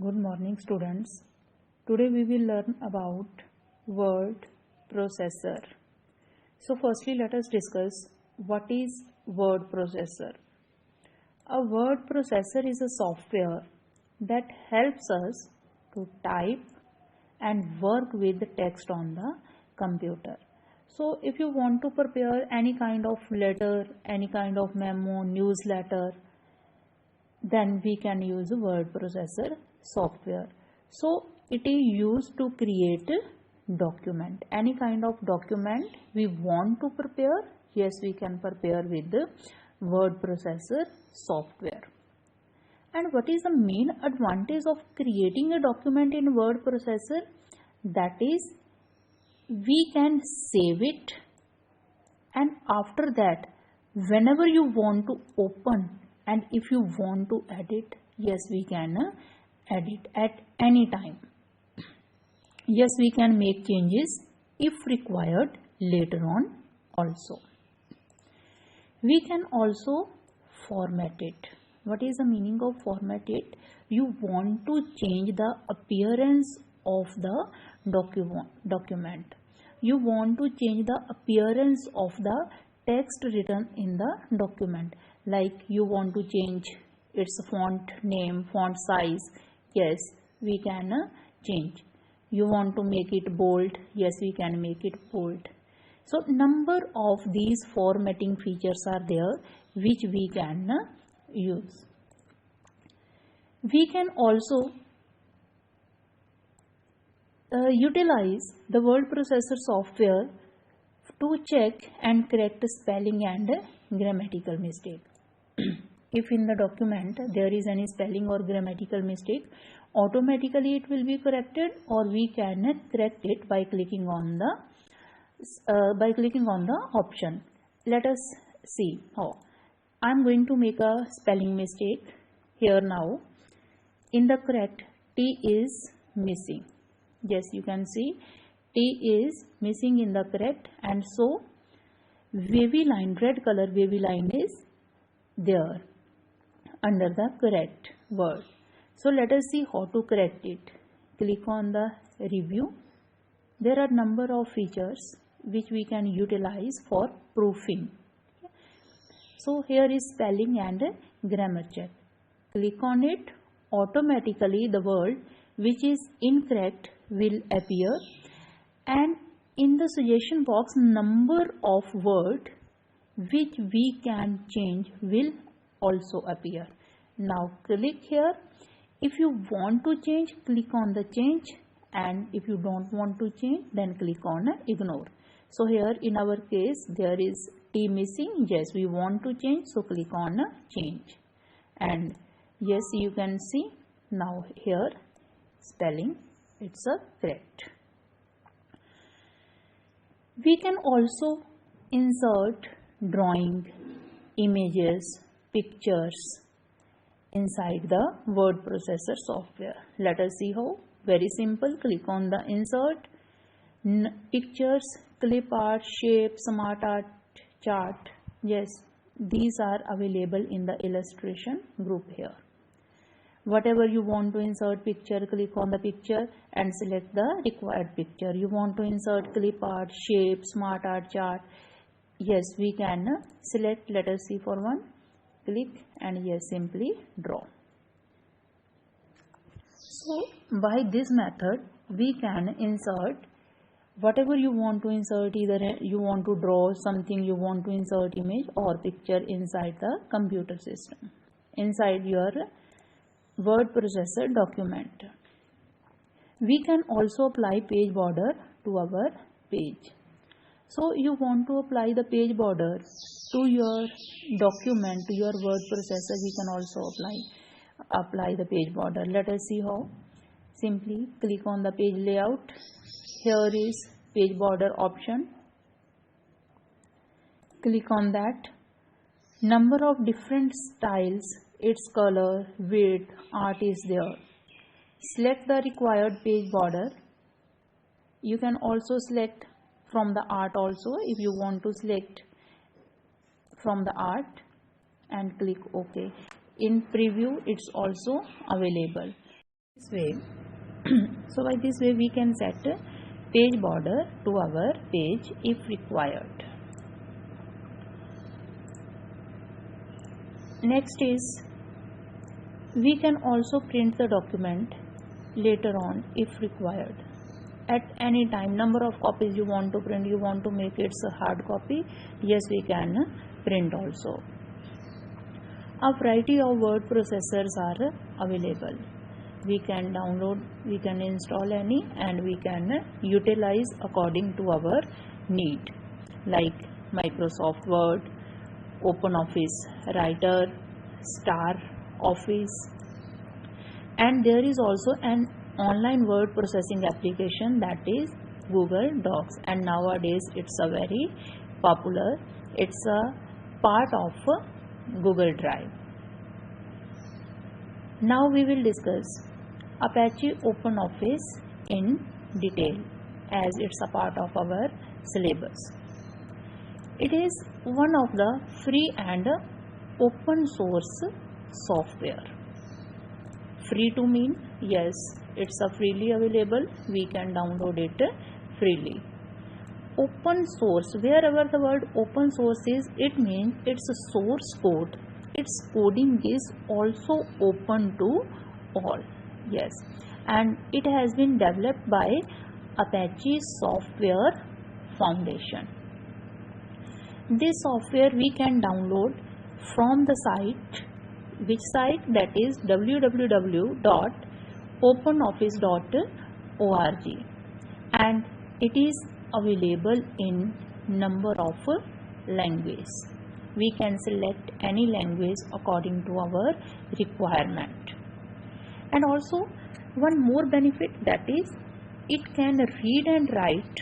Good morning, students. Today we will learn about word processor. So firstly, let us discuss what is word processor. A word processor is a software that helps us to type and work with the text on the computer. So if you want to prepare any kind of letter, any kind of memo, newsletter, then we can use a word processor software. So it is used to create a document. Any kind of document we want to prepare, yes, we can prepare with the word processor software. And what is the main advantage of creating a document in word processor? That is, we can save it, and after that, whenever you want to open and if you want to edit, yes, we can edit at any time. Yes, we can make changes if required later on also. We can also format it. What is the meaning of format it? You want to change the appearance of the document. You want to change the appearance of the text written in the document. Like you want to change its font name, font size. Yes, we can change. You want to make it bold. Yes, we can make it bold. So number of these formatting features are there which we can use. We can also utilize the word processor software to check and correct spelling and grammatical mistake. If in the document there is any spelling or grammatical mistake, automatically it will be corrected, or we can correct it by clicking on the option. Let us see how. I am going to make a spelling mistake here now. In the correct, T is missing. Yes, you can see T is missing in the correct, and so wavy line, red color wavy line is there under the correct word. So let us see how to correct it. Click on the review. There are number of features which we can utilize for proofing. So here is spelling and grammar check. Click on it. Automatically the word which is incorrect will appear, and in the suggestion box number of word which we can change will also appear. Now click here. If you want to change, click on the change, and if you don't want to change, then click on ignore. So here in our case there is T missing. Yes, we want to change, so click on change, and yes, you can see now here spelling it's correct. We can also insert drawing, images, pictures inside the word processor software. Let us see how. Very simple. Click on the insert, pictures, clip art, shape, smart art, chart. Yes, these are available in the illustration group here. Whatever you want to insert picture, click on the picture and select the required picture. You want to insert clip art, shape, smart art, chart. Yes, we can select. Let us see for one. Click and yes, simply draw. So by this method we can insert whatever you want to insert. Either you want to draw something, you want to insert image or picture inside the computer system, inside your word processor document. We can also apply page border to our page. So you want to apply the page border to your document, to your word processor, we can also apply the page border. Let us see how. Simply click on the page layout. Here is page border option. Click on that. Number of different styles, its color, width, art is there. Select the required page border. You can also select from the art also if you want to select from the art, and click OK. In preview it's also available. This way, so by this way we can set page border to our page if required. Next is, we can also print the document later on if required. At any time, number of copies you want to print, you want to make it a hard copy, yes, we can print also. A variety of word processors are available. We can download, we can install any, and we can utilize according to our need, like Microsoft Word, OpenOffice Writer, Star Office, and there is also an online word processing application, that is Google Docs, and nowadays it's a very popular, it's a part of Google Drive. Now we will discuss Apache OpenOffice in detail, as it's a part of our syllabus. It is one of the free and open source software. Free to mean, yes, it's a freely available, we can download it freely. Open source, wherever the word open source is, it means it's a source code, its coding is also open to all, yes, and it has been developed by Apache Software Foundation. This software we can download from the site, which site, that is www.openoffice.org, and it is available in number of languages. We can select any language according to our requirement. And also one more benefit, that is it can read and write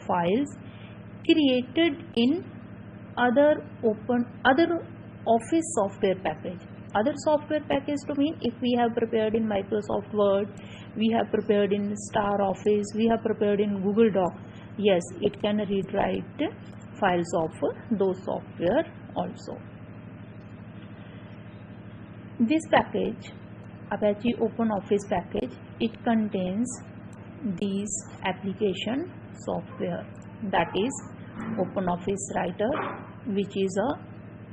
files created in other Office software package. Other software package to mean, if we have prepared in Microsoft Word, we have prepared in Star Office, we have prepared in Google Doc, yes, it can read write files of those software also. This package, Apache OpenOffice package, it contains these application software, that is OpenOffice Writer, which is a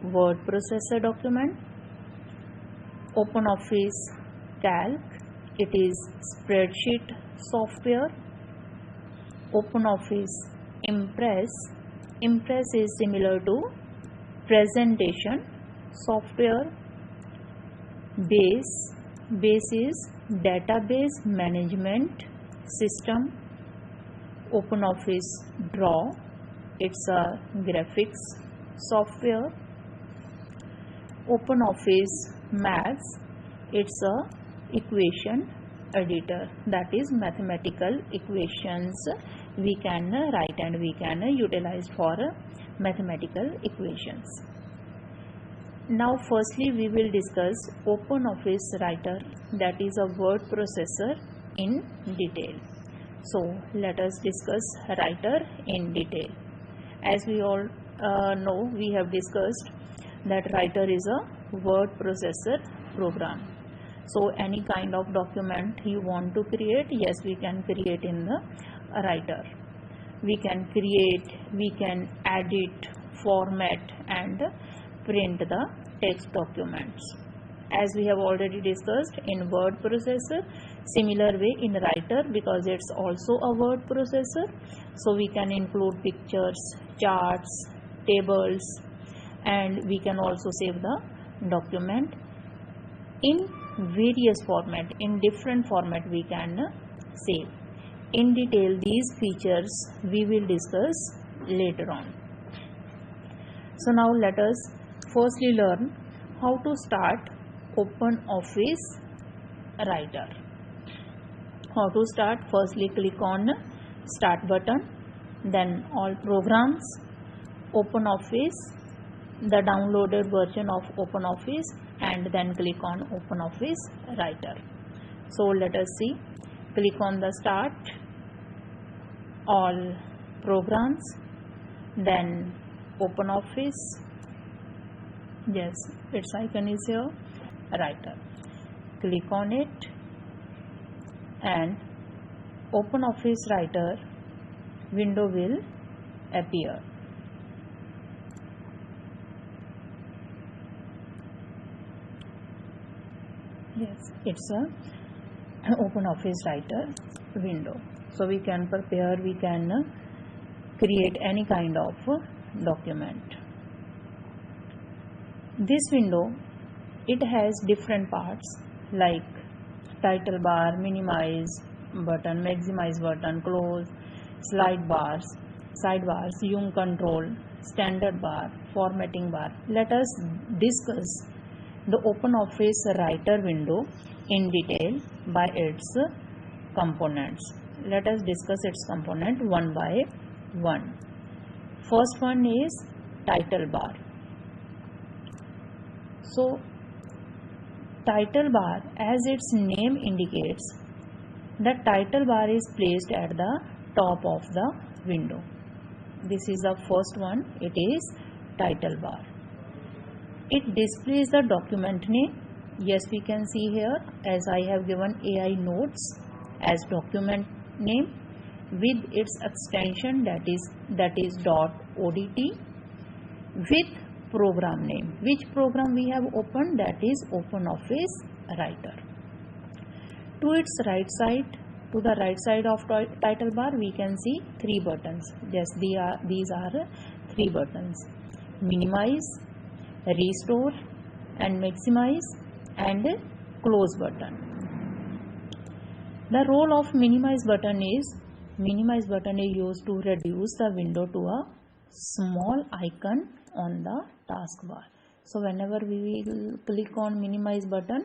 word processor document, OpenOffice Calc, it is spreadsheet software, OpenOffice Impress, Impress is similar to presentation software, Base, Base is database management system, OpenOffice Draw, it's a graphics software, OpenOffice Maths, it's a equation editor, that is mathematical equations we can write and we can utilize for mathematical equations. Now firstly we will discuss OpenOffice Writer, that is a word processor, in detail. So let us discuss Writer in detail. As we all know, we have discussed that Writer is a word processor program. So any kind of document you want to create, yes, we can create in the Writer. We can create, we can edit, format and print the text documents. As we have already discussed in word processor, similar way in Writer, because it's also a word processor, so we can include pictures, charts, tables, and we can also save the document in various format, in different format we can save. In detail these features we will discuss later on. So now let us firstly learn how to start OpenOffice Writer. How to start? Firstly click on Start button, then All Programs, OpenOffice, the downloaded version of OpenOffice, and then click on OpenOffice Writer. So let us see. Click on the Start, All Programs, then OpenOffice, yes, its icon is here, Writer. Click on it, and OpenOffice Writer window will appear. Yes, it's a OpenOffice Writer window. So we can prepare, we can create any kind of document. This window, it has different parts like title bar, minimize button, maximize button, close, slide bars, sidebars, zoom control, standard bar, formatting bar. Let us discuss the OpenOffice Writer window in detail by its components. Let us discuss its component one by one. First one is title bar. So title bar, as its name indicates, the title bar is placed at the top of the window. This is the first one, it is title bar. It displays the document name. Yes, we can see here, as I have given AI notes as document name with its extension, that is .odt, with program name. Which program we have opened? That is OpenOffice Writer. To its right side, to the right side of title bar, we can see three buttons. Yes, these are three buttons: minimize, restore and maximize, and close button. The role of minimize button is used to reduce the window to a small icon on the taskbar. So whenever we will click on minimize button,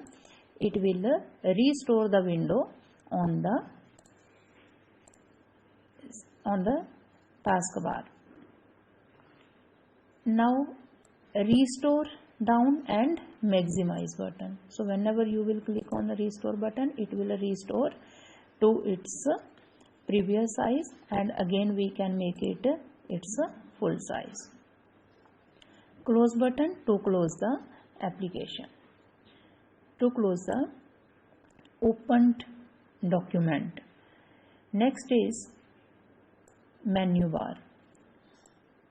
it will restore the window on the taskbar. Now restore down and maximize button. So whenever you will click on the restore button, it will restore to its previous size, and again we can make it its full size. Close button to close the application, to close the opened document. Next is menu bar.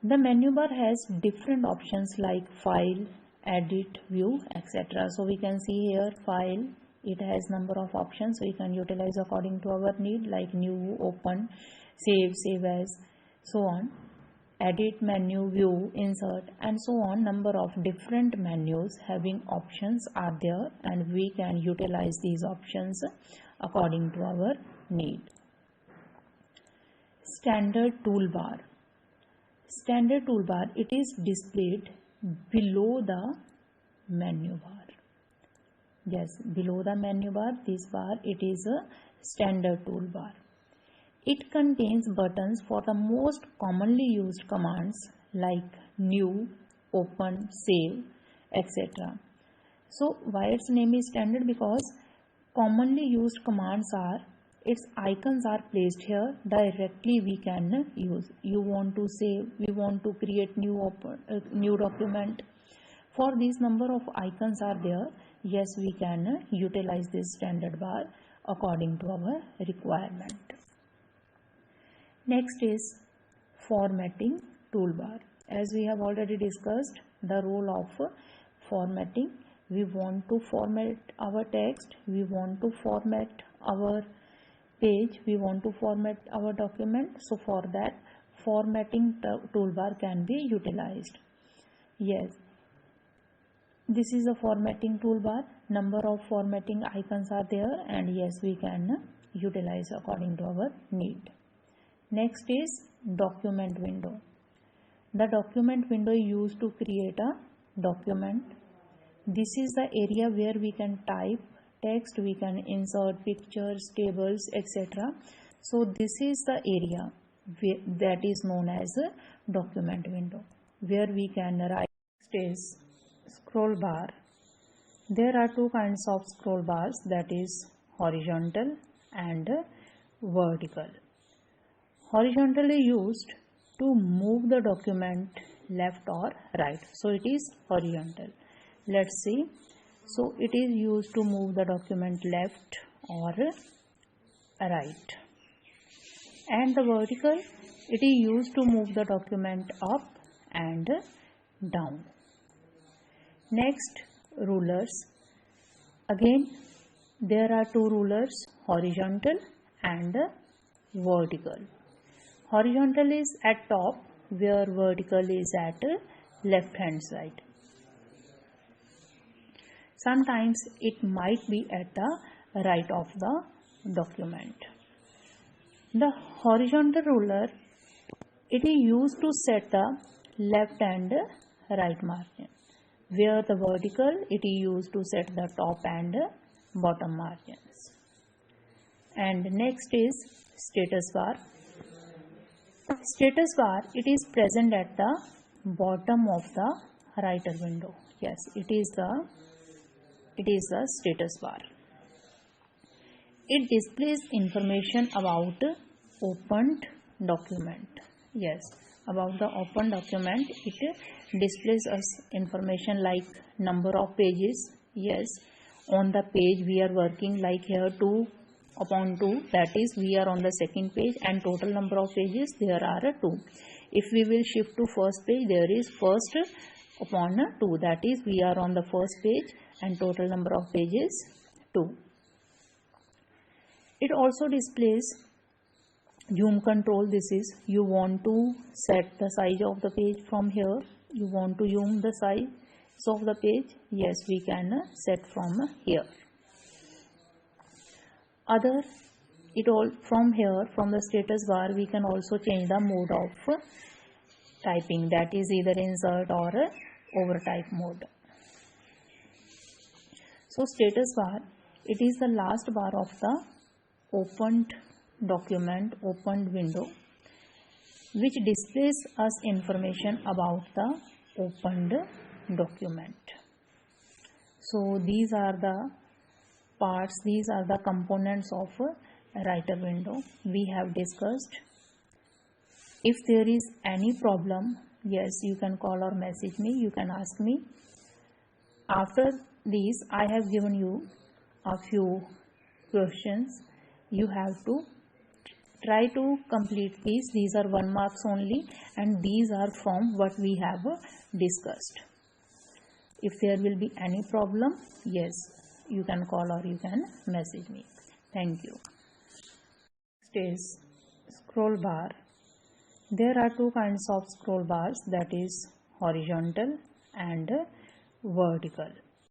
The menu bar has different options like file, edit, view, etc. So we can see here file, it has number of options we can utilize according to our need, like new, open, save as, so on. Edit, menu, view, insert, and so on. Number of different menus having options are there, and we can utilize these options according to our need. Standard toolbar. Standard toolbar, it is displayed below the menu bar. Yes, below the menu bar, this bar, it is a standard toolbar. It contains buttons for the most commonly used commands like new, open, save, etc. So why its name is standard? Because commonly used commands are, its icons are placed here, directly we can use. You want to save, we want to create new document. For these number of icons are there, yes, we can utilize this standard bar according to our requirement. Next is formatting toolbar. As we have already discussed the role of formatting, we want to format our text, we want to format our page, we want to format our document. So for that, formatting toolbar can be utilized. Yes, this is a formatting toolbar. Number of formatting icons are there, and yes, we can utilize according to our need. Next is document window. The document window is used to create a document. This is the area where we can type text, we can insert pictures, tables, etc. So this is the area that is known as a document window, where we can write. Next is scroll bar. There are two kinds of scroll bars, that is horizontal and vertical. Horizontally used to move the document left or right, so it is horizontal. Let's see. So it is used to move the document left or right, and the vertical, it is used to move the document up and down. Next, rulers. Again, there are two rulers, horizontal and vertical. Horizontal is at top, where vertical is at left hand side. Sometimes it might be at the right of the document. The horizontal ruler, it is used to set the left and right margin, where the vertical, it is used to set the top and bottom margins. And next is status bar. Status bar, it is present at the bottom of the writer window. Yes, it is the status bar. It displays information about opened document. Yes, about the open document, it displays us information like number of pages. Yes, on the page we are working, like here 2/2, that is we are on the second page, and total number of pages there are 2. If we will shift to first page, there is first upon 2, that is we are on the first page, and total number of pages 2. It also displays zoom control. This is, you want to set the size of the page from here, you want to zoom the size of the page, yes, we can set from here. From here, from the status bar, we can also change the mode of typing, that is either insert or overtype mode. So status bar, it is the last bar of the opened document, opened window, which displays us information about the opened document. So these are the parts, these are the components of a writer window we have discussed. If there is any problem, yes, you can call or message me, you can ask me. After these, I have given you a few questions. You have to try to complete these are 1 marks only, and these are from what we have discussed. If there will be any problem, yes, you can call or you can message me. Thank you. Next is scroll bar. There are two kinds of scroll bars, that is horizontal and vertical.